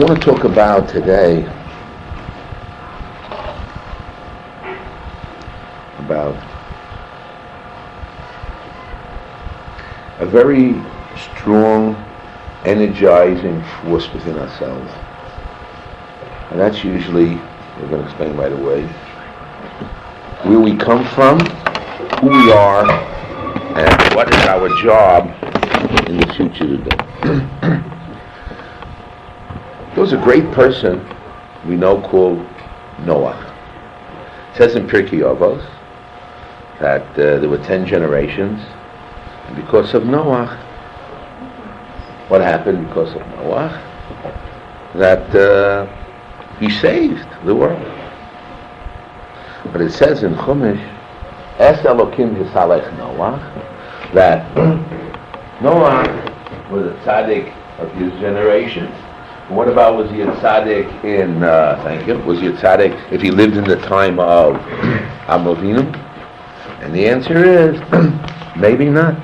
I want to talk about today about a very strong, energizing force within ourselves. And that's usually, we're going to explain right away, where we come from, who we are, and what is our job in the future today. There was a great person we know called Noah. It says in Pirkei Avos that there were 10 generations, and because of Noah, what happened because of Noah? That he saved the world. But it says in Chumash, Es Elokim Hisalech Noah, that Noah was a tzaddik of his generation. What about, was he a tzaddik in, was he a tzaddik if he lived in the time of Avinu? And the answer is, maybe not.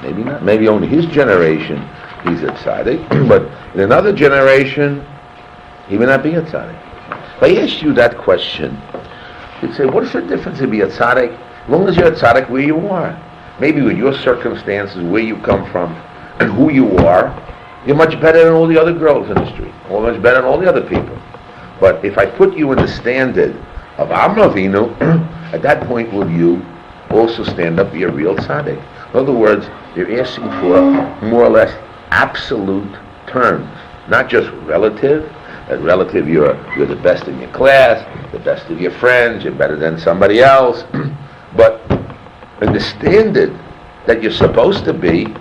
Maybe not. Maybe only his generation he's a tzaddik, but in another generation he may not be a tzaddik. If I asked you that question, you'd say, what is the difference to be a tzaddik? As long as you're a tzaddik where you are. Maybe with your circumstances, where you come from, and who you are, you're much better than all the other girls in the street, or much better than all the other people. But if I put you in the standard of Avinu, at that point will you also stand up, be a real tzaddik? In other words, you're asking for more or less absolute terms, not just relative. As relative, you're the best in your class, the best of your friends, you're better than somebody else. But in the standard that you're supposed to be,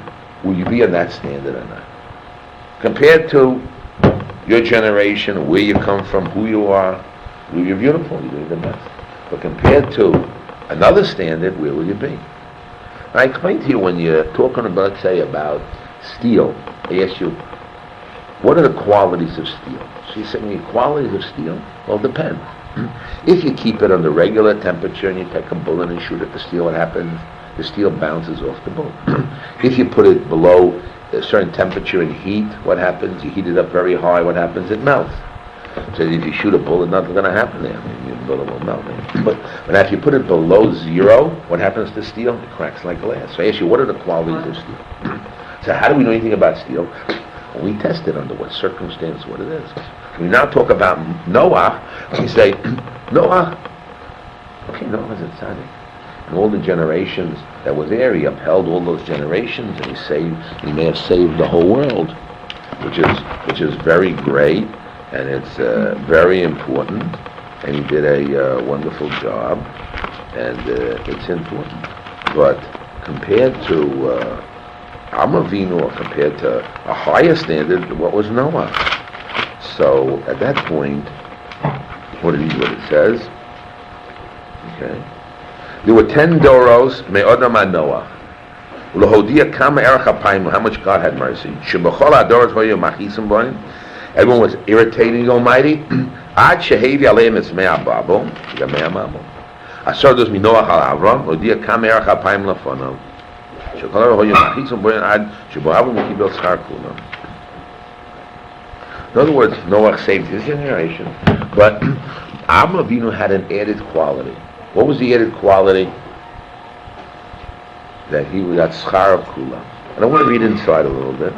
will you be in that standard or not? Compared to your generation, where you come from, who you are, you're beautiful, you're doing the best. But compared to another standard, where will you be? I explained to you when you're talking about, say, about steel, I asked you, what are the qualities of steel? So you said, me, qualities of steel? Well, it depends. If you keep it under regular temperature and you take a bullet and shoot at the steel, what happens? The steel bounces off the bullet. If you put it below a certain temperature and heat, what happens? You heat it up very high, what happens? It melts. So if you shoot a bullet, nothing's going to happen there. Your bullet will melt. But if you put it below zero, what happens to steel? It cracks like glass. So I ask you, what are the qualities of steel? So how do we know anything about steel? Well, we test it under what circumstance, what it is. We now talk about Noah, we say, Noah was a tzaddik. And all the generations that were there, he upheld all those generations, and he may have saved the whole world, which is very great, and it's very important, and he did a wonderful job, and it's important. But compared to Avinu, or compared to a higher standard, what was Noah? So at that point, what it says? Okay. There were 10 doros me'odam ad Noah. U'lehodia kama erech hapayim, how much God had mercy. Shebachol hadoros hoyu machisim boim. Everyone was irritating the Almighty. Ad shehevi aleim es mea babo, mea mabo. Asar dos minoach al Avram, u'lehodia kama erech hapayim lefonav. Shebachol hoyu machisim boim ad shebohavu mekibel schar kulam. In other words, Noah saved his generation, but Avinu had an added quality. What was the added quality? That he was at schar kulam. And I want to read inside a little bit.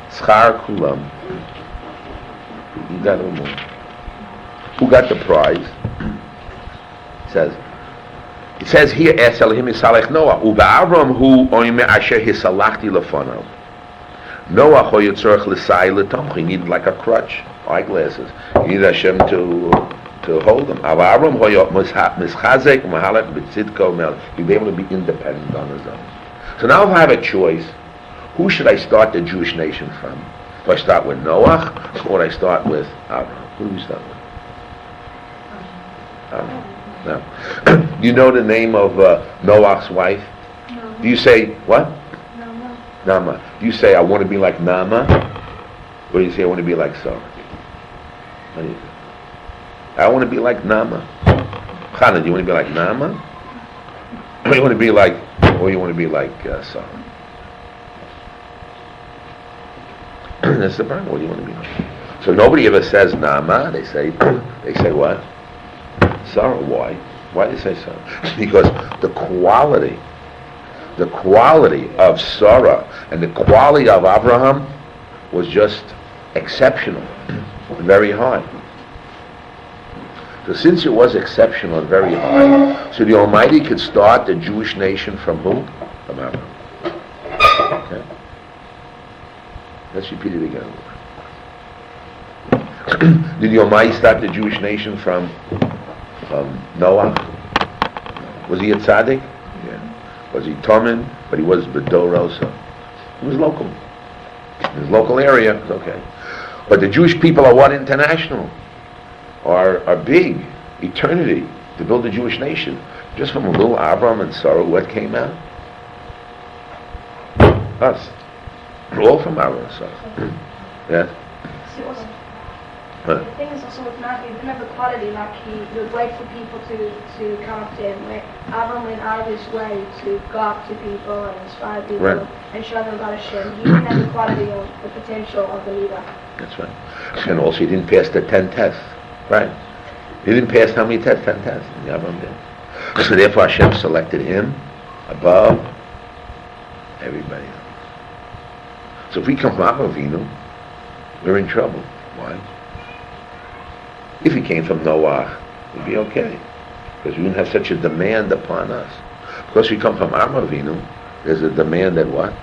Schar kulam. Who got the prize? It says here, Es Elohim Yisalech Noah, Uba Avram hu oime asher hisalachti lefonav. Noah ho yitzorach l'sai l'tomch. He needed like a crutch, eyeglasses. He needed Hashem to hold him. Avram ho mischazek u'mahalek b'tzidko mel. He'd be able to be independent on his own. So now if I have a choice, who should I start the Jewish nation from? Do I start with Noah, or do I start with Avram? Who do we start with? Avram. No. Do you know the name of Noah's wife? No. Do you say, what? Nama. Do you say, I want to be like Nama? Or do you say, I want to be like Sarah? What do you say? I want to be like Nama. Chana, do you want to be like Nama? Or you want to be like Sarah? That's the problem. What do you want to be like? So nobody ever says Nama. They say what? Sarah. Why? Why do they say so? Because the quality of Sarah and the quality of Abraham was just exceptional, very high. So since it was exceptional and very high, so the Almighty could start the Jewish nation from who? From Abraham. Okay. Let's repeat it again. Did the Almighty start the Jewish nation from Noah? Was he a tzaddik? Yeah. Was he Tomin? But he was Bedorosa. He was local. In his local area, it's okay. But the Jewish people are what? International. Are big. Eternity. To build a Jewish nation. Just from a little Abraham and Sarah, what came out? Us. We're all from Abraham and Sarah. Yes? The thing is also with Matthew, he didn't have the quality, like he would wait for people to come up to him. Where Avram went out of his way to go up to people and inspire people and show them about Hashem. He didn't have the quality or the potential of the leader. That's right. And also he didn't pass the 10 tests. Right? He didn't pass how many tests? 10 tests. And Avram did. So therefore Hashem selected him above everybody else. So if we come from Avram Avinu, we're in trouble. Why? If he came from Noah, we'd be okay. Because we wouldn't have such a demand upon us. Because we come from Avraham Avinu, there's a demand that what?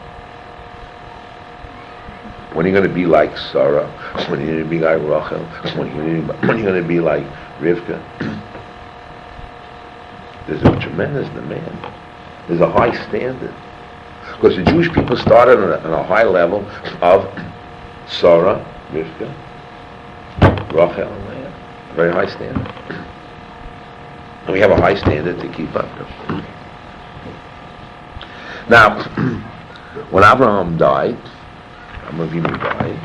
When are you going to be like Sarah? When are you going to be like Rachel? When are you going to be like Rivka? There's a tremendous demand. There's a high standard. Because the Jewish people started on a high level of Sarah, Rivka, Rachel, and Leah. Very high standard. And we have a high standard to keep up to. Now, when Abraham died, Avinu died,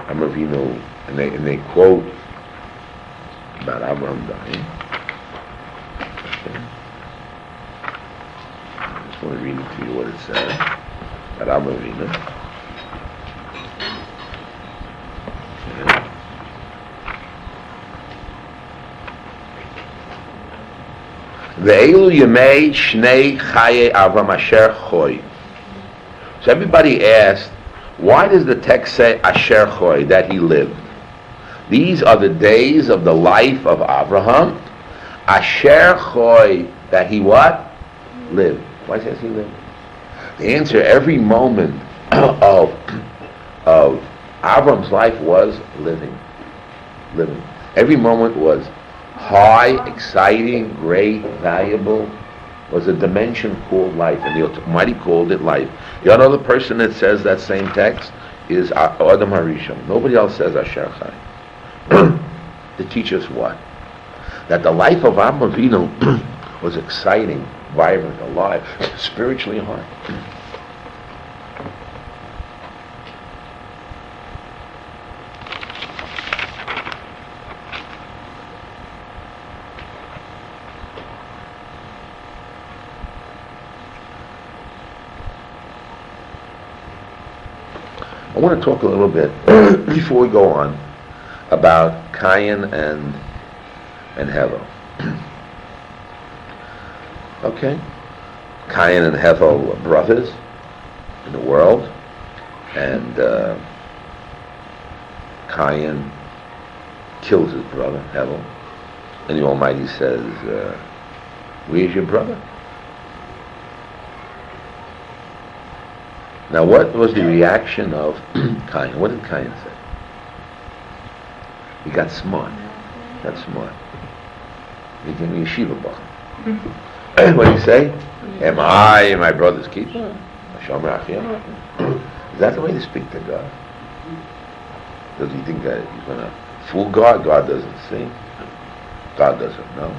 Avinu, and they quote about Abraham dying. Okay. I just want to read it to you what it says about Avinu. Ve'elu yemei shnei chaye Avram asher choy. So everybody asked, why does the text say asher choy, that he lived? These are the days of the life of Abraham. Asher choy, that he what? Lived. Why says he lived? The answer, every moment of Abraham's life was living. Living. Every moment was high, exciting, great, valuable, was a dimension called life, and the Almighty called it life. The other person that says that same text is Adam Harishon. Nobody else says Asher Chai. To teach us what? That the life of Avram Avinu was exciting, vibrant, alive, spiritually high. I want to talk a little bit before we go on about Cain and Hevel. Okay, Cain and Hevel were brothers in the world, and Cain kills his brother Hevel, and the Almighty says, "Where's your brother?" Now, what was the reaction of Cain? What did Cain say? He got smart. He became a Yeshiva boy. What did he say? Am I my brother's keeper? Is that the way to speak to God? Does he think that he's going to fool God? God doesn't see. God doesn't know.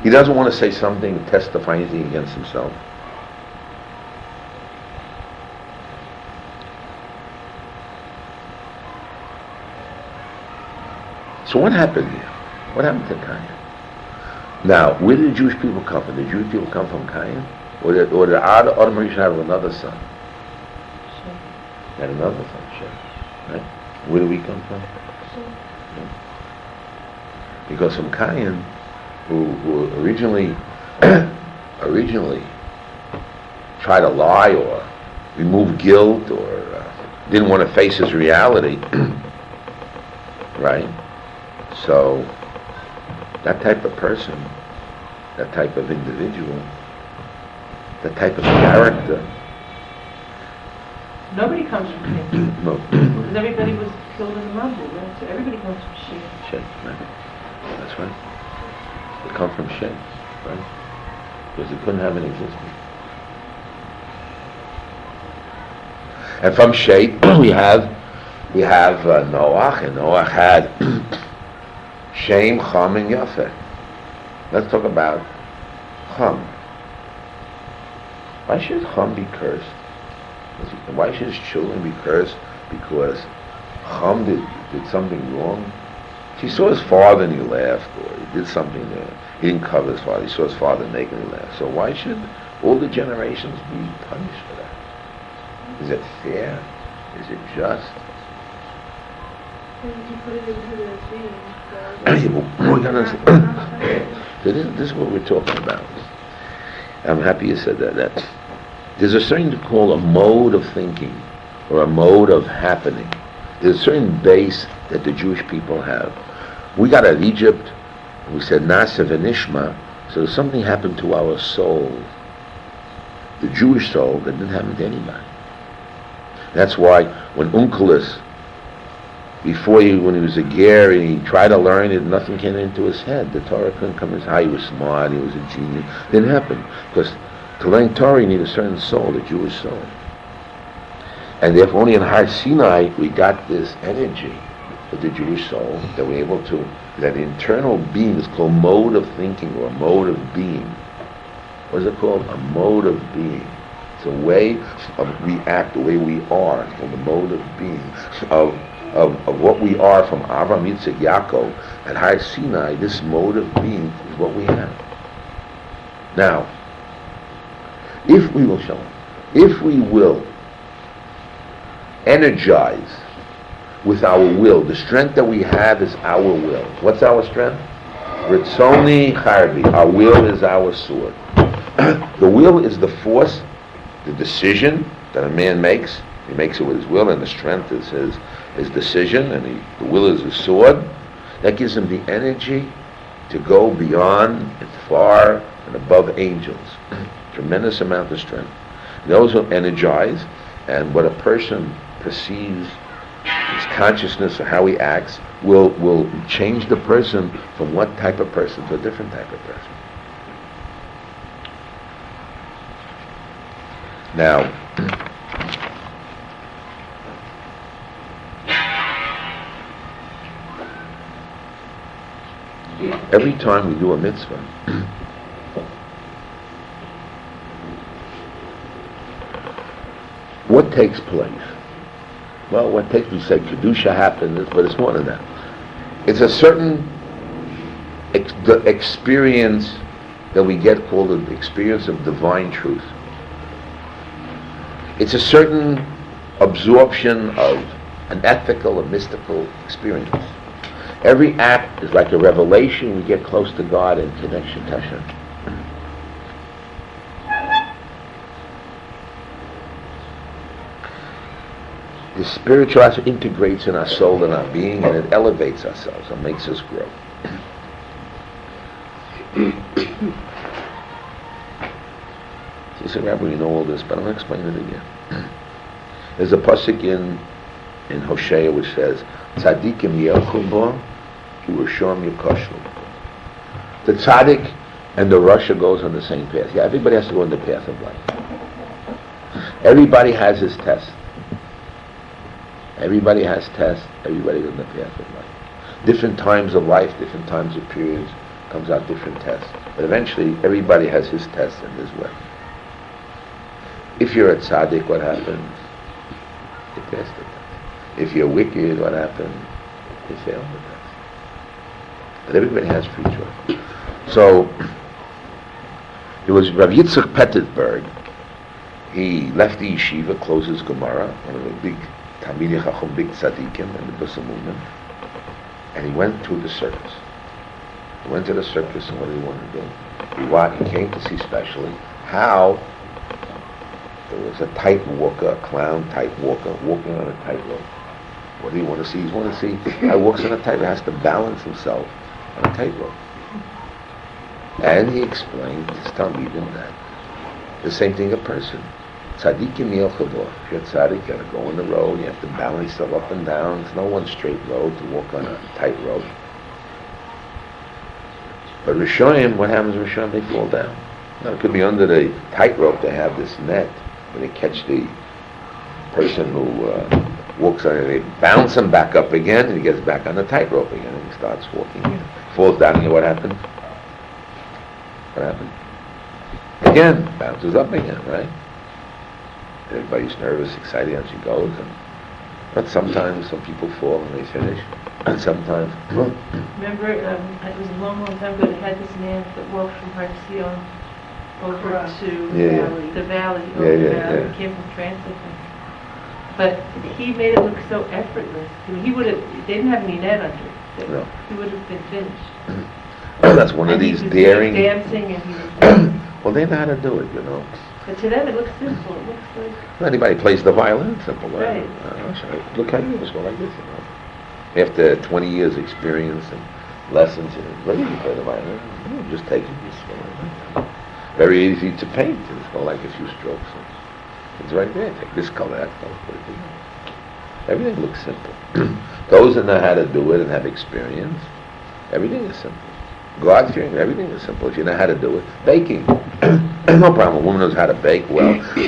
He doesn't want to say something, testify anything against himself. So what happened here? What happened to Cain? Now, where did the Jewish people come from? Did the Jewish people come from Cain? Or did Adam Rishon have another son? Had another son, Shem. Right? Where do we come from? Yeah. Because from Cain, who originally tried to lie or remove guilt or didn't want to face his reality, right? So that type of person, that type of individual, that type of character. Nobody comes from Cain. No. Because everybody was killed in the rumble, right? So everybody comes from Shem. Shem, right? That's right. They come from Shem, right? Because they couldn't have an existence. And from Shem, we have Noach, and Noach had Shem, Cham, and Yafet. Let's talk about Cham. Why should Cham be cursed? Why should his children be cursed? Because Cham did something wrong. He saw his father and he laughed, or he did something there. He didn't cover his father. He saw his father naked and he laughed. So why should all the generations be punished for that? Is it fair? Is it just? Did you put it into the thing? So this is what we're talking about. I'm happy you said that. There's a certain called a mode of thinking or a mode of happening. There's a certain base that the Jewish people have. We got out of Egypt, we said Nasa v'nishma, so something happened to our soul, the Jewish soul, that didn't happen to anybody. That's why when Onkelos, when he was a ger and he tried to learn it, nothing came into his head. The Torah couldn't come as high. He was smart, he was a genius. It didn't happen. Because to learn Torah, you need a certain soul, the Jewish soul. And therefore only in Har Sinai we got this energy of the Jewish soul that we're able to, that internal being is called mode of thinking or mode of being. What is it called? A mode of being. It's a way of we act, the way we are, it's called the mode of being, of what we are from Avraham, Yitzchak, Yaakov. At Har Sinai, this mode of being is what we have. Now, if we will energize with our will, the strength that we have is our will. What's our strength? Ritzoni Charbi. Our will is our sword. The will is the force, the decision that a man makes. He makes it with his will, and the strength is his decision, and the will is his sword. That gives him the energy to go beyond and far and above angels. Tremendous amount of strength. Those are energized, and what a person perceives, his consciousness or how he acts, will change the person from one type of person to a different type of person. Now, every time we do a mitzvah, what takes place? Well, what takes place, we say Kedusha happens, but it's more than that. It's a certain experience that we get called the experience of divine truth. It's a certain absorption of an ethical or mystical experience. Every act is like a revelation. We get close to God in connection to Hashem. The spiritual aspect integrates in our soul and our being, and it elevates ourselves and makes us grow. So you say, Rabbi, you know all this, but I'm going to explain it again. There's a pasuk in Hosea which says, Tzadikim yelchu bo, u'rashom yikoshu. The tzaddik and the rasha goes on the same path. Yeah, everybody has to go on the path of life. Everybody has his test. Everybody has tests. Everybody's on the path of life. Different times of life, different times of periods, comes out different tests. But eventually, everybody has his test and his way. If you're a tzaddik, what happens? You pass the test. If you're wicked, what happens? You fail the test. But everybody has free choice. So, it was Rabbi Yitzchak Petersburg. He left the yeshiva, closed his Gemara, one of the big Talmidei Chacham, big tzaddikim, and the Botzer movement, and he went to the circus. He went to the circus, and what did he want to do? He came to see specially how there was a tight walker, a clown tight walker, walking on a tightrope. What do you want to see? He wants to see how he walks on a tightrope, has to balance himself on a tightrope. And he explained to his Talmidim that the same thing a person. Tzaddikim yel chavor. If you're tzaddik, you gotta go on the road, you have to balance yourself up and down. There's no one straight road to walk on a tight rope. But Rishonim, what happens with Rishonim? They fall down. Now, it could be under the tightrope, they have this net where they catch the person who walks on it, they bounce him back up again, and he gets back on the tightrope again, and he starts walking. Falls down, and what happens? What happened? Again, bounces up again, right? Everybody's nervous, excited as she goes. But sometimes some people fall and they finish. And sometimes... Remember, it was a long, long time ago, they had this man that walked from Tziyon over to the valley. He came from transit. But he made it look so effortless. I mean, they didn't have any net under it. No. He would have been finished. Oh, that's one of these daring... He was dancing and he was... Well, they know how to do it, you know. But to them it looks simple. It looks like... Anybody plays the violin, simple. Right. Look how you just go like this, you know. After 20 years experience and lessons, you play the violin. You just take it, just go like that. Very easy to paint. You just go like a few strokes. It's right there. Take this color, that color, put it together. Everything looks simple. Those that know how to do it and have experience, everything is simple. God-fearing, everything is simple if you know how to do it. Baking, no problem. A woman knows how to bake well. She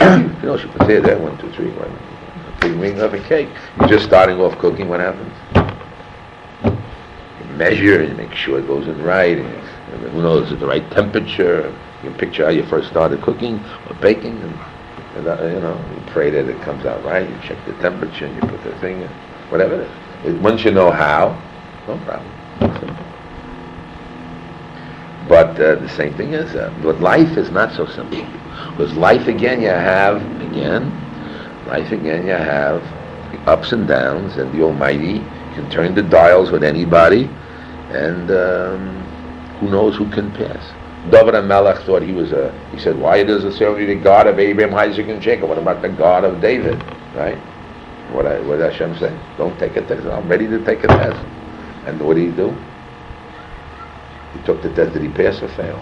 puts it there, 1, 2, 3, 1. A big ring of a cake. You're just starting off cooking, what happens? You measure and you make sure it goes in right. And who knows, at the right temperature. You can picture how you first started cooking or baking. And you pray that it comes out right. You check the temperature and you put the thing in. Whatever it is. Once you know how, no problem. It's simple. But the same thing is, but life is not so simple. Because life again you have the ups and downs, and the Almighty can turn the dials with anybody, and who knows who can pass. David HaMelech thought he said, why does it say only the God of Abraham, Isaac, and Jacob? What about the God of David? Right? What did Hashem say? Don't take a test. I'm ready to take a test. And what did he do? He took the test. Did he pass or fail?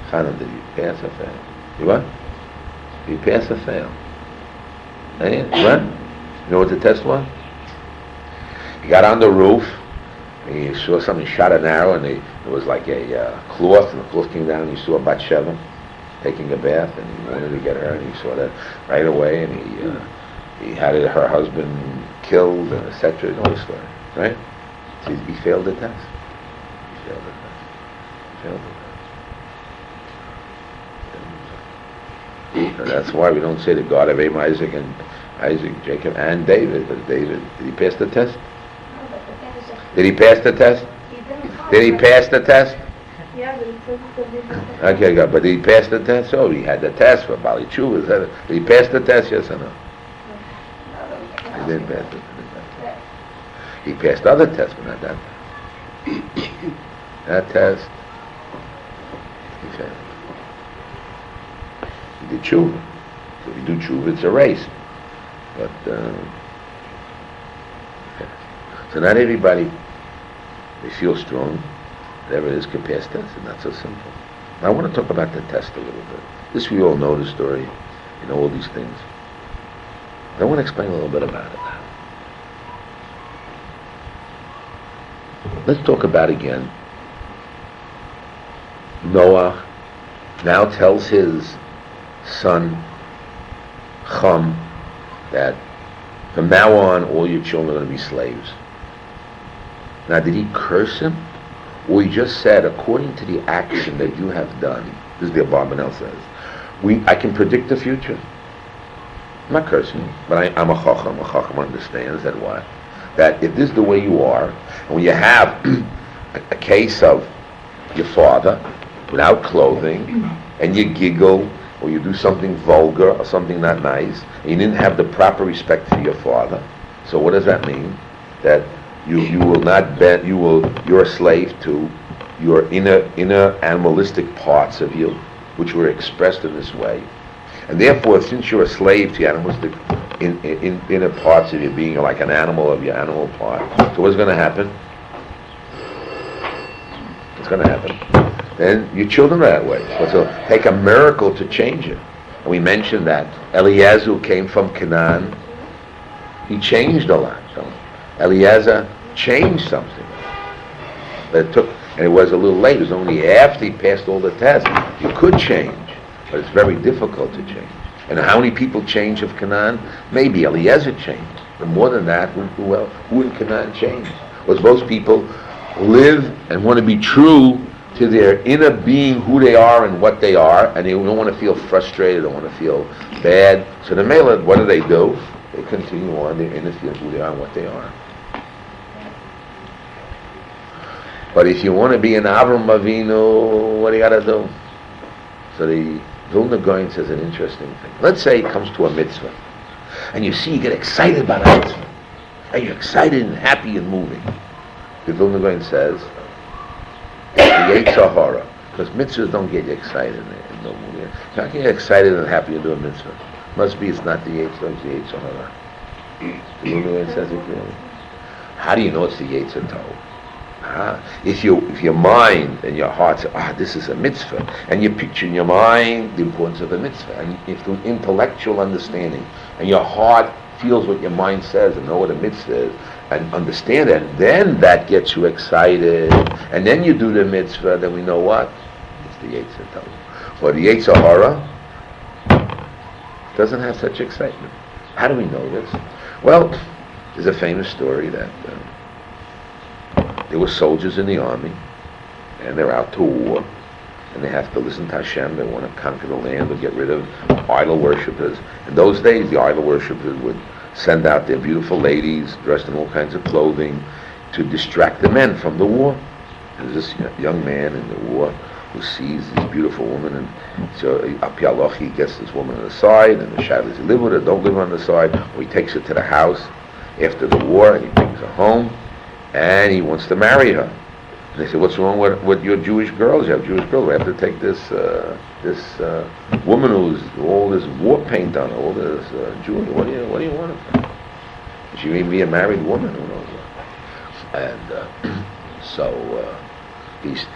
Chanan, did he pass or fail? You what? Did he pass or fail? Hey, what? You know what the test was? He got on the roof. He saw something, shot an arrow, and it was like a cloth, and the cloth came down, and he saw Bathsheba taking a bath, and he wanted to get her, and he saw that right away, and he had her husband killed, and etc. You know the story, right? So he failed the test. So that's why we don't say the God of Abraham, Isaac, Jacob, and David. But David, did he pass the test? Did he pass the test? Did he pass the test? Yeah, but it says Okay, good. But did he pass the test? Oh, he had the test for Bali Tshuva. Did he pass the test? Yes or no? He didn't pass the test. He passed other tests, but not that test. That test, he failed. He did tshuva. So if you do tshuva, it's a race. But, so not everybody, they feel strong, whatever it is, can pass tests. It's not so simple. Now, I want to talk about the test a little bit. This we all know the story, all these things. I want to explain a little bit about it now. Let's talk about again. Noah now tells his son Chum that from now on all your children are going to be slaves. Now, did he curse him? Or he just said, according to the action that you have done, this is the Abarbanel says, I can predict the future. I'm not cursing, but I'm a Chacham. A Chacham understands that what? That if this is the way you are, and when you have a case of your father without clothing, and you giggle, or you do something vulgar or something not nice, and you didn't have the proper respect for your father. So what does that mean? That you will not bend, you're a slave to your inner animalistic parts of you, which were expressed in this way. And therefore, since you're a slave to your animalistic inner parts of you, being like an animal of your animal part, so what's going to happen? What's going to happen? Then your children are that way. So it'll take a miracle to change it. And we mentioned that Eliezer came from Canaan. He changed a lot. So Eliezer changed something. But it took, and it was a little late. It was only after he passed all the tests. You could change, but it's very difficult to change. And how many people change of Canaan? Maybe Eliezer changed. But more than that, who in Canaan changed? Was those people live and want to be true to their inner being, who they are and what they are, and they don't want to feel frustrated, don't want to feel bad. So the Mela, what do? They continue on their inner feeling, who they are and what they are. But if you want to be an Avram Avinu, what do you got to do? So the Vilna Gaon says an interesting thing. Let's say it comes to a mitzvah, and you see you get excited about a mitzvah, and you're excited and happy and moving. The Vilna Gaon says, the Yetzer Hara, because mitzvahs don't get you excited and no moving. How can you get excited and happy to do a mitzvah? Must be it's not the Yetzer, it's the Yetzer Hara. The Vilna Gaon says it clearly. How do you know it's the Yetzer Tov? If your mind and your heart say, this is a mitzvah, and you picture in your mind the importance of a mitzvah, and if the intellectual understanding, and your heart feels what your mind says and know what a mitzvah is, and understand it, then that gets you excited, and then you do the mitzvah, then we know what? It's the Yetzer Tov. Or the Yetzer Hara doesn't have such excitement. How do we know this? Well, there's a famous story that there were soldiers in the army, and they're out to war, and they have to listen to Hashem. They want to conquer the land or get rid of idol worshippers. In those days, the idol worshippers would send out their beautiful ladies dressed in all kinds of clothing to distract the men from the war. There's this young man in the war who sees this beautiful woman, and so Apialoch, he gets this woman on the side, and the shadow, does he live with her, don't live on the side, or he takes her to the house after the war, and he brings her home, and he wants to marry her. And they say, what's wrong with your Jewish girls? You have Jewish girls. We have to take this woman who's all this war paint on her, all this Jewish. What do you want of her? She may be a married woman, who knows what. And so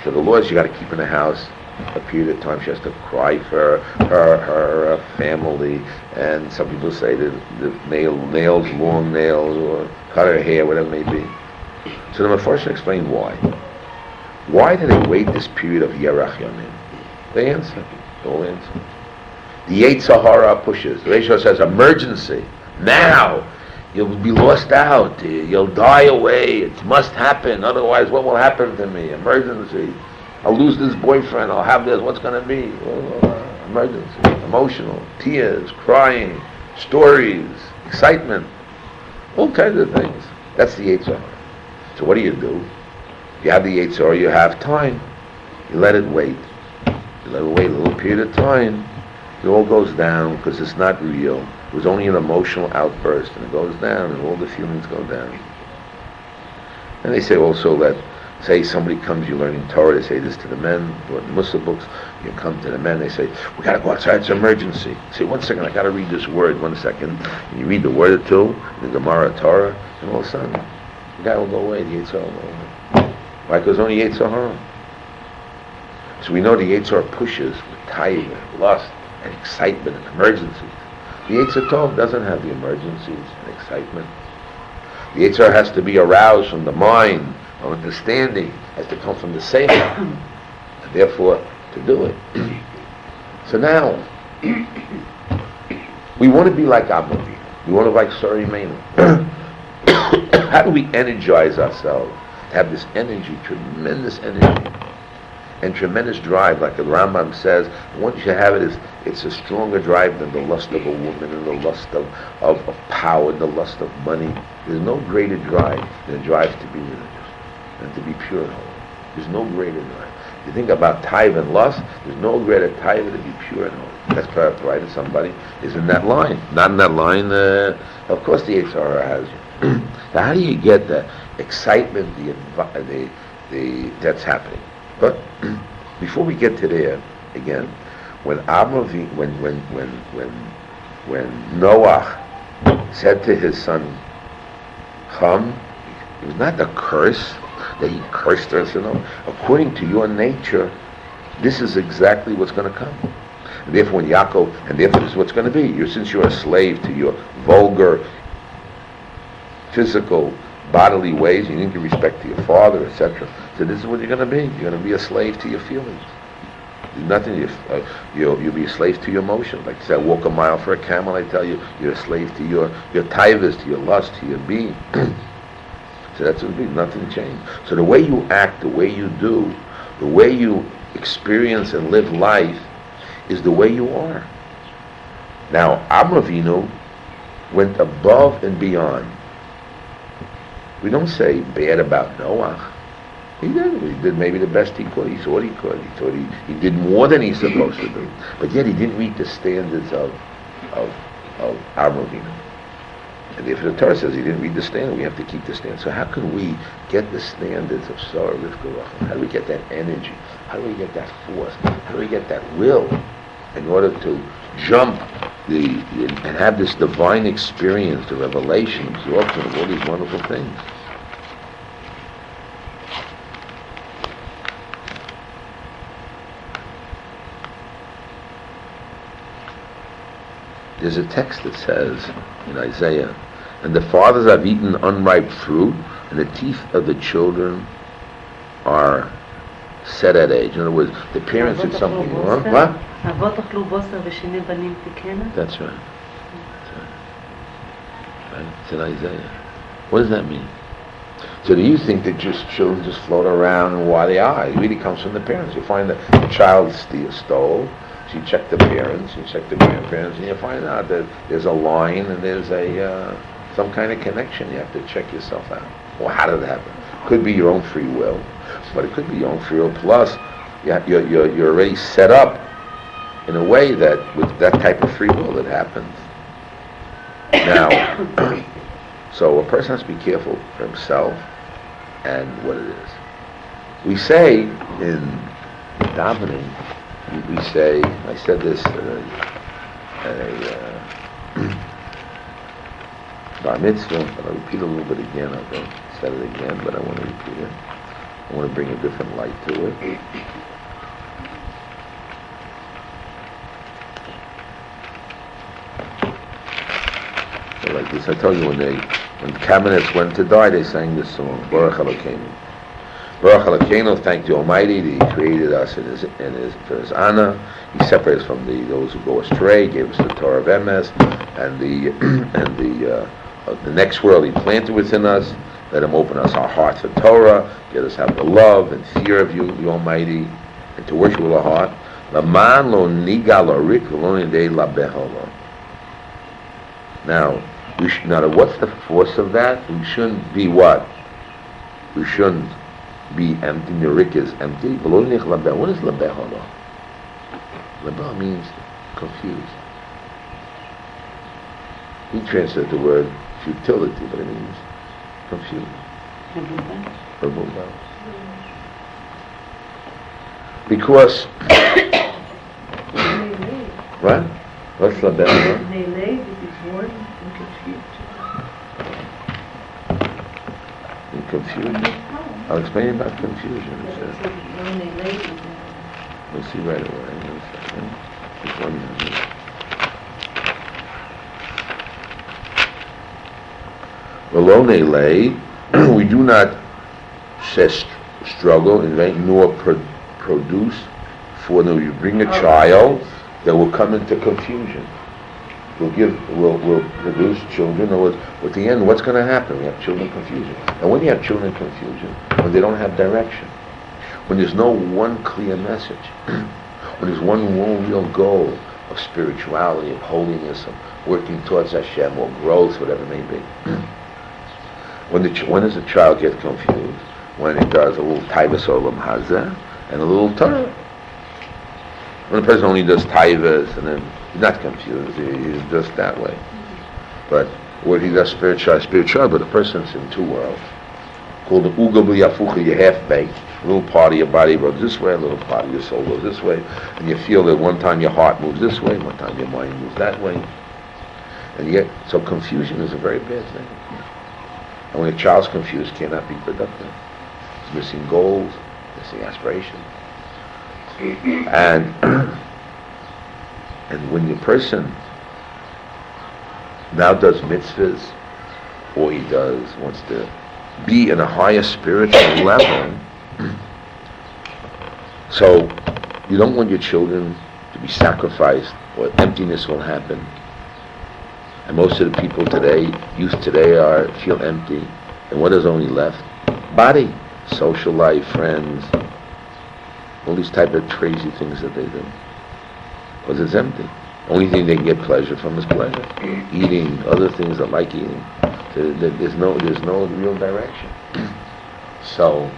the laws you got to keep in the house a period of time. She has to cry for her family, and some people say that the nails, long nails, or cut her hair, whatever it may be. So the Mefarshim explained why. Why do they wait this period of Yerach Yamim? They answer. They all answer. The Yetzer Hara pushes. The Rishon says, emergency. Now. You'll be lost out. You'll die away. It must happen. Otherwise, what will happen to me? Emergency. I'll lose this boyfriend. I'll have this. What's going to be? Emergency. Emotional. Tears. Crying. Stories. Excitement. All kinds of things. That's the Yetzer Hara. So what do? You have the Yetzer Hara, you have time. You let it wait. You let it wait a little period of time. It all goes down because it's not real. It was only an emotional outburst, and it goes down, and all the feelings go down. And they say also that, say somebody comes, you're learning Torah, they say this to the men, or in the Muslim books, you come to the men, they say, we got to go outside, it's an emergency. Say, 1 second, I got to read this word, 1 second. And you read the word or two, the Gemara, Torah, and all of a sudden, the guy will go away, the Yetzer Hara will go away. Why? Because only Yetzer Hara. So we know the Yetzer Hara pushes with taiva, lust, and excitement and emergencies. The Yetzer Tov doesn't have the emergencies and excitement. The Yetzer Hara has to be aroused from the mind, from understanding, has to come from the seichel, and therefore to do it. So now, we want to be like Abraham. We want to be like Sari Meinu. How do we energize ourselves? To have this energy, tremendous energy, and tremendous drive, like the Rambam says. Once you have it, it's a stronger drive than the lust of a woman, and the lust of power, and the lust of money. There's no greater drive than the drive to be religious and to be pure and holy. There's no greater drive. You think about taiva and lust, there's no greater taiva to be pure and holy. That's provided somebody is in that line. Not in that line, of course the Torah has you. Now how do you get the excitement, that's happening? But before we get to there, again, when Noah said to his son Ham, it was not a curse that he cursed us, according to your nature, this is exactly what's going to come. And therefore when Yaakov, and therefore this is what's going to be. Since you're a slave to your vulgar, physical, bodily ways, you didn't give respect to your father, etc. So this is what you're going to be. You're going to be a slave to your feelings. Nothing. You'll be a slave to your emotions. Like I said, walk a mile for a camel. I tell you, you're a slave to your taivas, to your lust, to your being. So that's what it will be. Nothing changed. So the way you act, the way you do, the way you experience and live life, is the way you are. Now, Avinu went above and beyond. We don't say bad about Noah. He did maybe the best he could. He thought he could. He thought he did more than he's supposed to do. But yet he didn't meet the standards of Avinu. And if the Torah says he didn't read the standard, we have to keep the standard. So how can we get the standards of Sarah, Rivka, Rachel? How do we get that energy? How do we get that force? How do we get that will in order to jump and have this divine experience, the revelation, absorption of all these wonderful things? There's a text that says in Isaiah, and the fathers have eaten unripe fruit, and the teeth of the children are set at age. In other words, the parents did something wrong. What? That's right. It's in Isaiah. What does that mean? So do you think that just children just float around and why they are? It really comes from the parents. You find that the child stole. So you check the parents, you check the grandparents, and you find out that there's a line and there's some kind of connection. You have to check yourself out. Well, how did it happen? Could be your own free will, but it could be your own free will. Plus, you're already set up in a way that with that type of free will it happens. Now, so a person has to be careful for himself and what it is. We say in davening, we say, I said this at a bar mitzvah, but I'll repeat a little bit again. I said it again, but I want to repeat it. I want to bring a different light to it. So like this, I tell you, when cabinets went to die, they sang this song, Baruch Elokeinu. Baruch Elokeinu, thank the Almighty that He created us for His honor. He separated us from those who go astray, gave us the Torah of Emes, and the next world He planted within us. Let Him open us our hearts for Torah, get us have the love and fear of You, the Almighty, and to worship with our heart. Laman lo nigal orik lo nidei labeholo. Now, what's the force of that? We shouldn't be what? We shouldn't be empty. Nirik is empty. What is labeholo? Labeh means confused. He translated the word futility, but it means confused. Because what? What's labeh? In confusion. I'll explain about confusion. We'll see right away. Just 1 minute. We do not struggle in vain, nor produce, for no, you bring a child that will come into confusion. We'll produce children, or at the end, what's going to happen? We have children confusion. And when you have children confusion, when they don't have direction, when there's no one clear message, when there's one real goal of spirituality, of holiness, of working towards Hashem, or growth, whatever it may be. When does a child get confused? When it does a little taivas olam hazeh, and a little Torah. When a person only does taivas, and then he's not confused, he's just that way. But what he does spiritual, but the person's in two worlds. Called the Uga B'Yafucha, you're half-baked. A little part of your body goes this way, a little part of your soul goes this way, and you feel that one time your heart moves this way, one time your mind moves that way. And yet, so confusion is a very bad thing. And when a child's confused, cannot be productive. He's missing goals, missing aspirations. And when the person now does mitzvahs, or he wants to be in a higher spiritual level, so you don't want your children to be sacrificed, or emptiness will happen. And most of the people today, youth today, feel empty. And what is only left? Body, social life, friends, all these type of crazy things that they do. Because it's empty. Only thing they can get pleasure from is pleasure. Eating, other things that like eating. There's no real direction. So,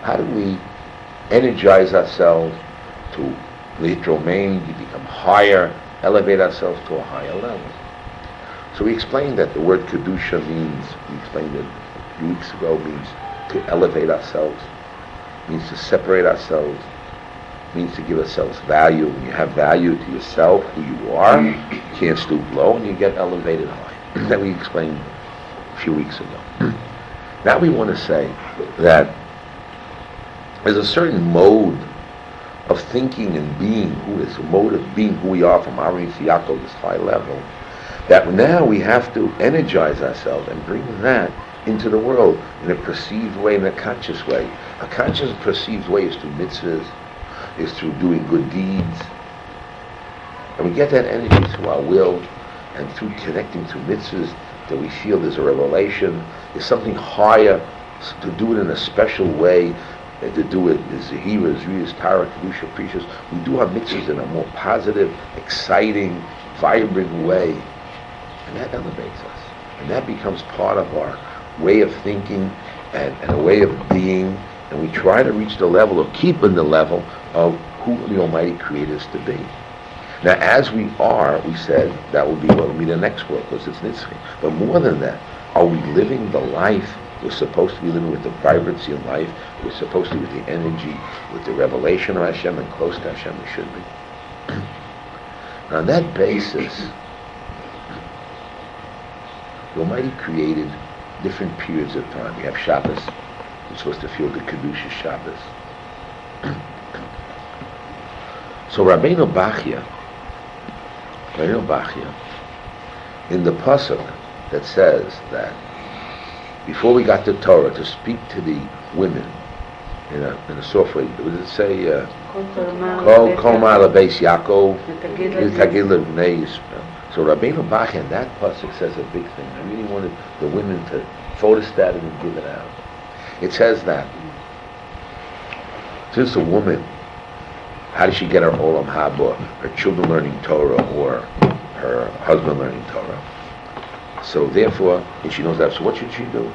how do we energize ourselves to litromain, to become higher, elevate ourselves to a higher level? So we explained that the word kedusha we explained it a few weeks ago, means to elevate ourselves, means to separate ourselves, means to give ourselves value. When you have value to yourself, who you are, you can't stoop low, and you get elevated high. That we explained a few weeks ago. Now we want to say that there's a certain mode of thinking and being, a mode of being who we are from Ari Yaakov, this high level, that now we have to energize ourselves and bring that into the world in a perceived way, in a conscious way. A conscious perceived way is through mitzvahs, is through doing good deeds. And we get that energy through our will and through connecting to mitzvahs that we feel there's a revelation, there's something higher, to do it in a special way, to do it is Zehira, Zriyas, Torah, Kedusha, Precious. We do our mitzvahs in a more positive, exciting, vibrant way. And that elevates us. And that becomes part of our way of thinking and a way of being. And we try to reach the level of keeping the level of who the Almighty created us to be. Now, as we are, we said that will be what will be the next world, because it's Nitzchi. But more than that, are we living the life we're supposed to be living, with the vibrancy of life? We're supposed to be with the energy, with the revelation of Hashem, and close to Hashem we should be. Now, on that basis, the Almighty created different periods of time. We have Shabbos. We're supposed to feel the Kedusha Shabbos. So Rabbeinu Bachya, in the pasuk that says that before we got the Torah, to speak to the women in a soft way, what does it say? Kol ma'ala beis Yaakov, tagid lebnei Yisrael. So Rabbeinu Bachya in that pasuk says a big thing. I really wanted the women to photostat it and give it out. It says that since a woman, how does she get her olam haba, her children learning Torah, or her husband learning Torah? So therefore, if she knows that, so what should she do?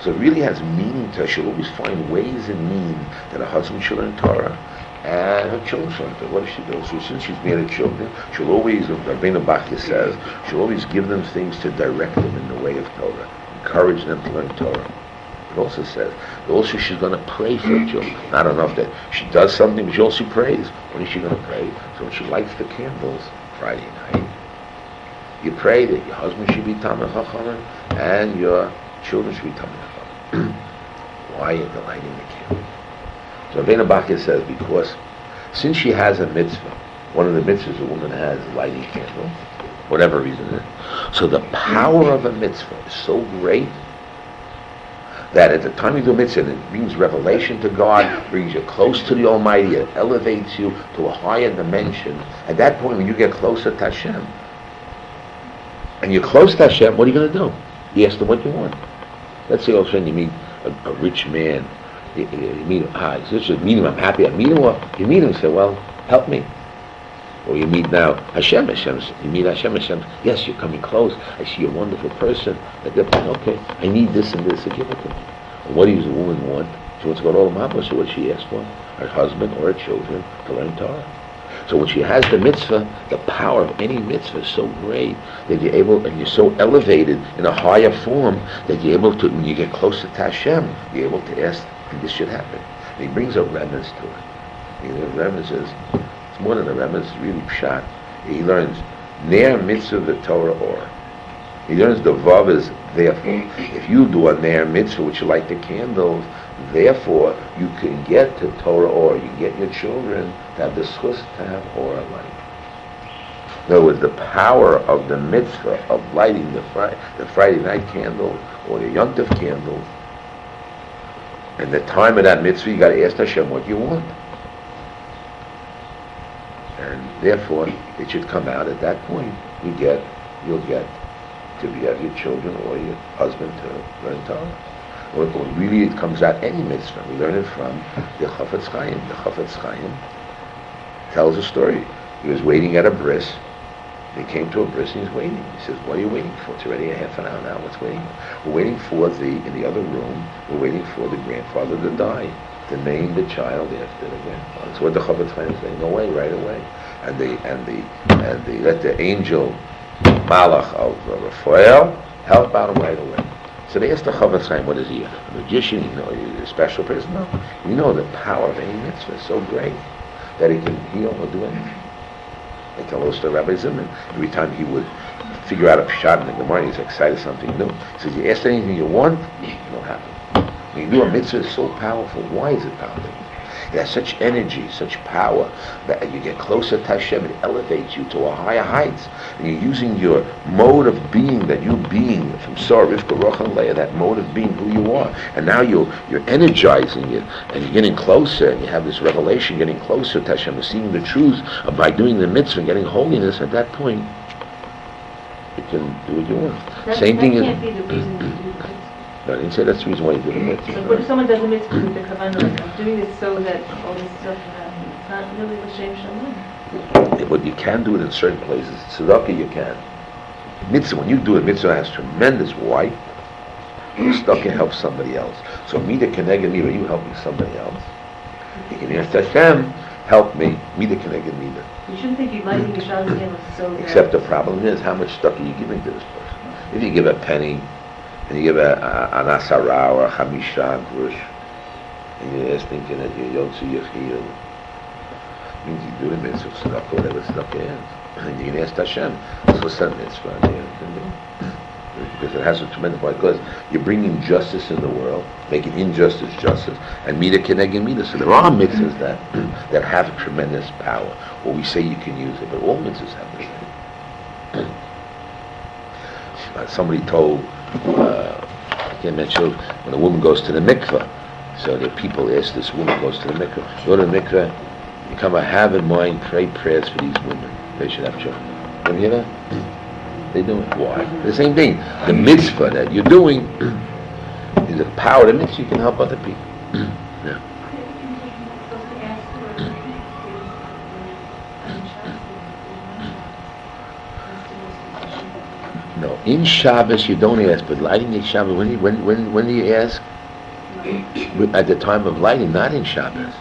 So it really has meaning to her. She'll always find ways and means that her husband should learn Torah and her children should learn Torah. What does she do? So since she's made her children, she'll always, Rabbeinu Bachya says, she'll always give them things to direct them in the way of Torah, encourage them to learn Torah. It also says, also she's going to pray for her children. Not enough that she does something, but she also prays. When is she going to pray? So when she lights the candles Friday night, you pray that your husband should be Talmid Chacham and your children should be Talmid Chacham. Why are you lighting the candle? So Rabbeinu Bachya says, because since she has a mitzvah, one of the mitzvahs a woman has is lighting a candle, whatever reason it is. So the power of a mitzvah is so great that at the time you do a mitzvah, it brings revelation to God, brings you close to the Almighty, it elevates you to a higher dimension. At that point, when you get closer to Hashem, and you're close to Hashem, what are you going to do? You ask him what you want. Let's say all of a sudden you meet a rich man, you meet him, I'm happy I meet him, or you meet him and say, well, help me. Or you meet now Hashem, you meet Hashem, yes, you're coming close, I see you're a wonderful person. Okay, I need this and this, so give it to me. And what does a woman want? She wants to go to Olam Haba, so what does she ask for? Her husband or her children to learn Torah. So when she has the mitzvah, the power of any mitzvah is so great that you're able, and you're so elevated in a higher form that you're able to, when you get closer to Hashem, you're able to ask, and this should happen. And he brings a remez to it. The remez is, it's more than a remez, it's really pshat. He learns, Ner mitzvah v'Torah or. He learns the vav is therefore. If you do a ner mitzvah, which you light the candles, therefore you can get to Torah or. You can get your children to have the schus to have Orah light. In other words, the power of the mitzvah of lighting the Friday night candle or the Yom Tov candle, and the time of that mitzvah, you got to ask Hashem what you want. And therefore, it should come out at that point. You'll get to have your children or your husband to learn Torah. Or really, it comes out any mitzvah. We learn it from the Chafetz Chaim. The Chafetz Chaim tells a story. He was waiting at a bris. He came to a bris and he's waiting. He says, "What are you waiting for? It's already a half an hour now. What's waiting? We're waiting for in the other room. We're waiting for the grandfather to die, to name the child after the grandfather." That's what the Chafetz Chaim is saying. No way, right away. And they let the angel Malach of Raphael help out him right away. So they asked the Chafetz Chaim, what is he, a magician, he's a special person? No. You know the power of any mitzvah is so great that he can heal or do anything. They tell us to Rabbi Zimmerman, every time he would figure out a pshat in the Gemara, he's excited something new. He says, you ask anything you want, it'll happen. When you do a mitzvah, it's so powerful. Why is it powerful? It has such energy, such power, that you get closer to Hashem, it elevates you to a higher heights. And you're using your mode of being, that you being from Sarah, Rivka, Roch, and Leah, that mode of being who you are. And now you're energizing it, and you're getting closer, and you have this revelation, getting closer to Hashem, and seeing the truth by doing the mitzvah, and getting holiness. At that point, you can do what you want. Same thing can't be the reason you do the mitzvah. No, I didn't say that's the reason why you do the mitzvah. Like, what if someone does a mitzvah with the kavanah, like, I'm doing this so that all this stuff will happen? It's not really l'shem shalom. But you can do it in certain places. Tzedakah you can. Mitzvah, when you do it, mitzvah has tremendous why. Tzedakah helps somebody else. So mida keneged mida, you helping somebody else. You can ask Hashem, help me, mida keneged mida. You shouldn't think you're lighting your Shabbos candles so that... Except the problem is, how much tzedakah are you giving to this person? If you give a penny, and you give an asara or a chamisha grush, and you're thinking that you're yotzi yechiyel, means you do the mitzvah tzedakah, whatever tzedakah is, and you can ask Hashem, what's that mitzvah? And you can do it. Because it has a tremendous point, because you're bringing justice in the world, making injustice justice, and mida keneged mida. So there are mitzvahs that have a tremendous power, or we say you can use it, but all mitzvahs have the same. Somebody told, I can't mention, when a woman goes to the mikveh, so the people ask this woman goes to the mikveh, go to the mikveh, you come have in mind, pray prayers for these women. They should have children. Have you hear that? They do it. Why? The same thing. The mitzvah that you're doing is the power of the mitzvah. You can help other people. Yeah. No, in Shabbos you don't ask, but lighting the Shabbos, when do you ask? At the time of lighting, not in Shabbos.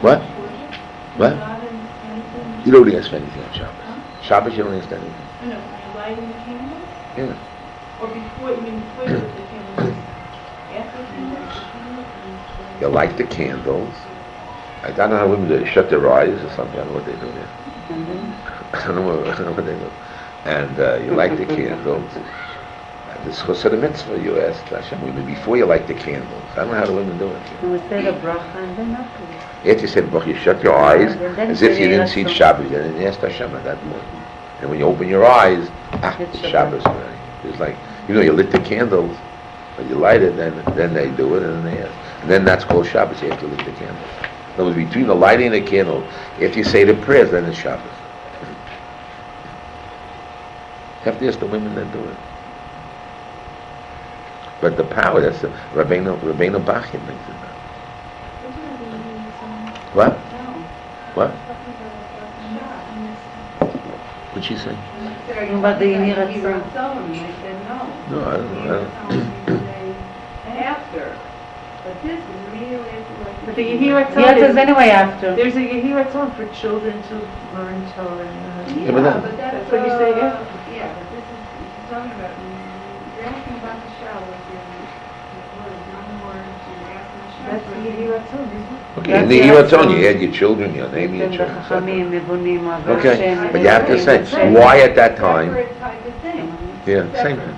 What? What? You don't ask for anything on Shabbos. Shabbos you don't ask anything. No, are you lighting the candle? Yeah. Or before you lit the candle? After the candle? You light the candles. I don't know how women do it. Shut their eyes or something. I don't know what they do there. I don't know what they do. And you light the candles. This chus of the mitzvah, you ask Hashem, before you light the candles. I don't know how the women do it. You say the bracha and then afterwards. After you say the bracha, you shut your eyes as if you didn't see Shabbos. You didn't ask Hashem at that point. And when you open your eyes, it's Shabbos already. It's like, you lit the candles, but you light it, then they do it, and then they ask. And then that's called Shabbos, you have to lit the candle. In other words, between the lighting and the candle, if you say the prayers, then it's Shabbos. You have to ask the women that do it. But the power, that's the Rabbeinu Bachim brings it down. What? What? What'd she say? About the Yenirat They said no. No, I don't know. After. But this is immediately after But the Yeshiva Yeah, it is anyway after. there's a Yeshiva song for children to learn Torah. Yeah, but that- but That's what you say, yeah? Yeah, but this is, you're talking about, you're asking about the shower, what is one word to ask in the shower. That's the Yeshiva song, isn't it? Okay, in the Yiratzon, you had your children, your name, your children. חכמים, נבונים, אוהבי Okay, השם. but you have to say, why at that time? Separate type of thing. Yeah, same thing.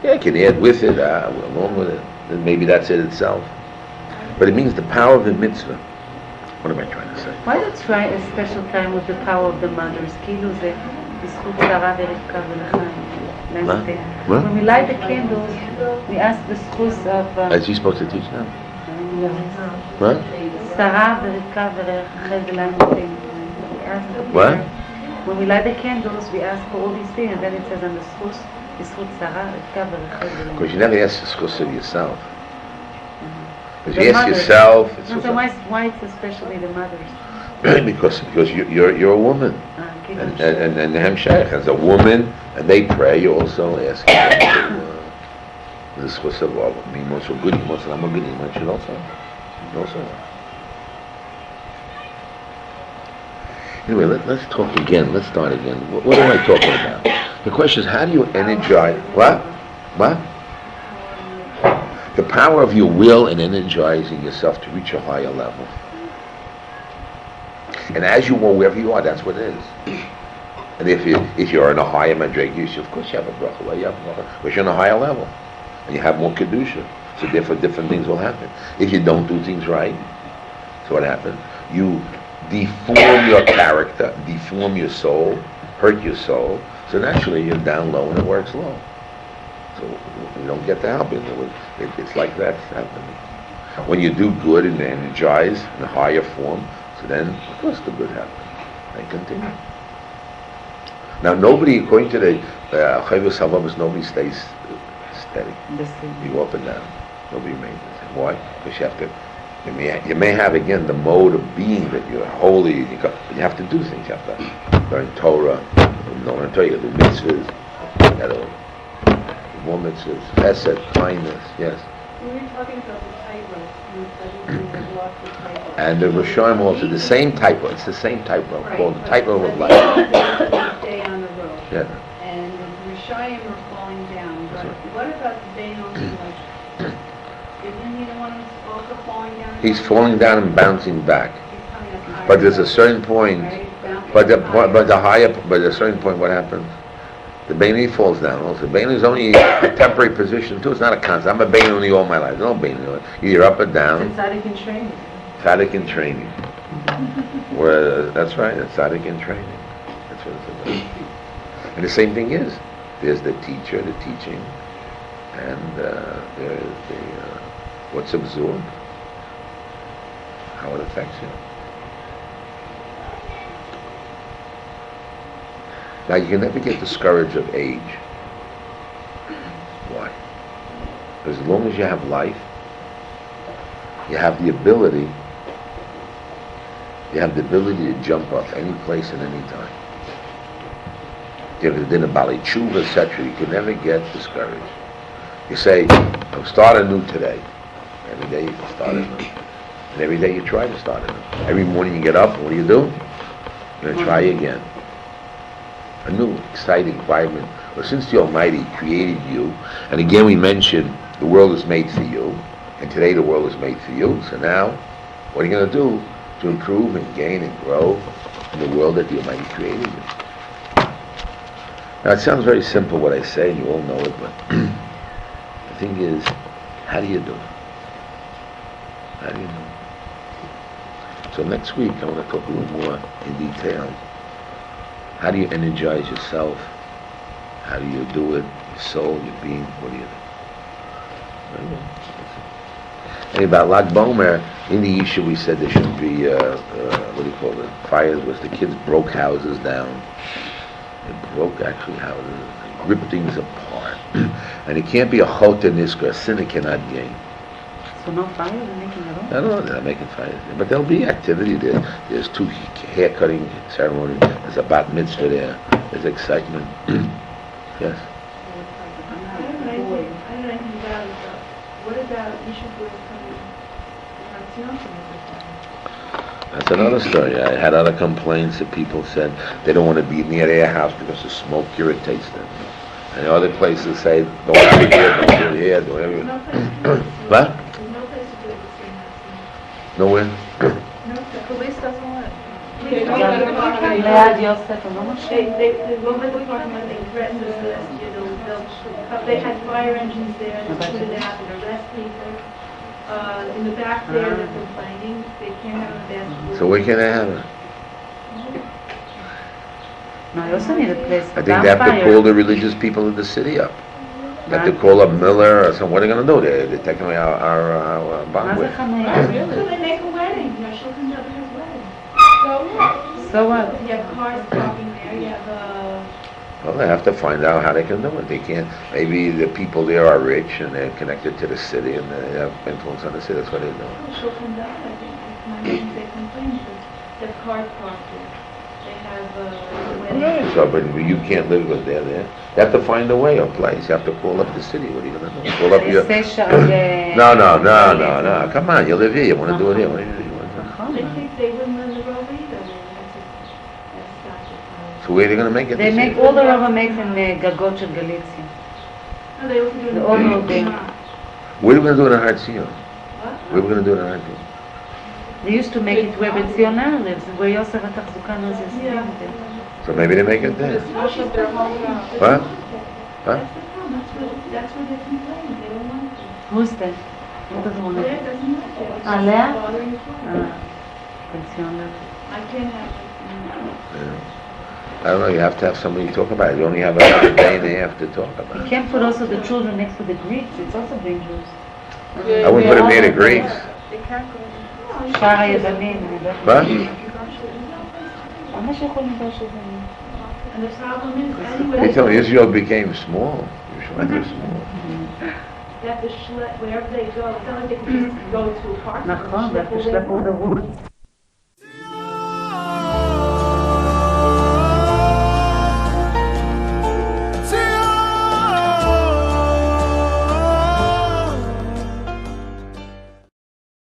Yeah, you can add with it, along with it. Then maybe that's it itself. But it means the power of the mitzvah. What am I trying to say? Why not try a special time with the power of the mothers? כאילו זה בזכות שרה ורבקה ולחיים. מה? מה? When we light the candles, we ask the schus of Is he supposed to teach now? What? שרה ורבקה ורחל ולחיים. What? When we light the candles, we ask for all these things, and then it says on the schus, בזכות שרה ורבקה ורחל ולחיים. Because you never ask the schus of yourself. Because The you ask mothers. yourself, it's No, so why it's especially the mothers? because you're a woman. And the Hemshech, as a woman, and they pray, you also ask them to the schus of all. I mean, most of good, most of them are good, you should also. Anyway, let's talk again. Let's start again. What am I talking about? The question is, how do you energize? What? The power of your will and energizing yourself to reach a higher level. And as you are wherever you are, that's what it is. And if you're in a higher madrega, of course you have a bracha. Well, you have a bracha. But you're on a higher level, and you have more kedusha. So therefore, different things will happen. If you don't do things right, so what happens? You deform your character, deform your soul, hurt your soul. So naturally, you're down low and it works low. So you don't get the help. It's like that's happening. When you do good and energize in a higher form, so then, of course, the good happens. They continue. Now, nobody, according to the Chovos HaLevavos, nobody stays steady. You go up and down. Nobody remains the same. Why? Because you have to. You may have again the mode of being that you're holy. But you have to do things. You have to learn Torah. You do mitzvahs. You got to more mitzvahs, chesed, kindness. Yes. We were talking about the tightrope, and the walk the tightrope. And the Rishonim also the same tightrope. It's the same tightrope called the tightrope of life. Stay on the road. Yeah. And the Rishayim are falling down. But what about the Beinon? Isn't he the one who's also falling down? He's falling down and bouncing back. He's coming up higher. But there's a certain point. But at a certain point, what happens? The Beinoni falls down also. Beinoni is only a temporary position too. It's not a constant. I'm a Beinoni all my life. There's no Beinoni. Either up or down. It's tzaddik in training. Tzaddik in training. Where that's right. It's tzaddik in training. That's what it's about. And the same thing is, there's the teacher, the teaching, and there's the what's absorbed, how it affects you. Now, you can never get discouraged of age. Why? Because as long as you have life, you have the ability to jump off any place at any time. You have the Bali Tshuva, etc. You can never get discouraged. You say, I'm starting new today. Every day you can start anew. And every day you try to start anew. Every morning you get up, and what do? You're going to try again. A new, exciting, vibrant. Well, since the Almighty created you, and again we mentioned the world is made for you, and today the world is made for you, so now, what are you going to do to improve and gain and grow in the world that the Almighty created you? Now, it sounds very simple what I say, and you all know it, but the thing is, how do you do it? How do you do it? So next week, I want to talk a little more in detail. How do you energize yourself? How do you do it? Your soul, your being, what do you do? And about Lag Bomer, in the Yeshiva we said there should be, fires, was the kids broke houses down. They broke actually houses, they ripped things apart. And it can't be a chota niska, a sinner cannot gain. So no fire, they're making it all? I don't know, they're not making fires. But there'll be activity there. There's 2 hair cutting ceremonies, there's a bat mitzvah there, there's excitement. Yes? I don't know anything about it, but what about Yeshiva coming That's another story. I had other complaints that people said they don't want to be near their house because the smoke irritates them. And other places say, don't have it here, don't do it here, do whatever. What? There's no place to do it the same house. Nowhere? No, the police doesn't want it. ליד יוסף, או לא משהו? They won't let the parking lot, they threatened us last year, they had fire engines there, and they put it out and arrest people. In the back there, they're complaining, they can't have a basketball. So where can they have it? No, you also need a place for I think they have to call the religious people of the city up. They have to call up Miller or something. What are they going to do? They're taking away our מה bond זה with. חניה? So they make a wedding, Shulchan David has wedding. So what? You have cars parking there, you have Well, they have to find out how they can do it. They can't. Maybe the people there are rich and they're connected to the city and they have influence on the city. That's what they do. Shulchan David, I think, my name, they complain because they have cars parked there. They have wedding. So, but you can't live with there. You have to find a way, a place. You have to call up the city. What are you going to do? Call up your... No. Come on, you live here. You want to do it here. What are you doing? They think they wouldn't let the road either. So where are they going to make it? They make all the rubber makes in גגות של גליציה. No, they also do it. The old building. What are we going to do in a hard Tziyon? What? Where are we going to do it in a hard Tziyon? They used to make it where Betziona lives, where Yosef התחזוקה נוזז. Yeah. So maybe they make it there. That's their home now. What? Huh? That's the problem. That's where they complain. They don't want to. Who's that? What does one Leah doesn't like it. It's Leah? bothering the father. Pensiona. I can't have it. Yeah. I don't know. You have to have somebody to talk about it. You only have another day and a half to talk about You it. can't put also the children next to the Greeks, it's also dangerous. I wouldn't put it near the Greeks. They can't go. שער היוונים, אני יודעת. What? למה שיכול לדבר שזה? And the problem is, They anyway, tell me Israel became small. Yerushalayim is small. they have to schlep wherever they go. It's not like they can just go to a park. נכון, ואתה שלפו דברות.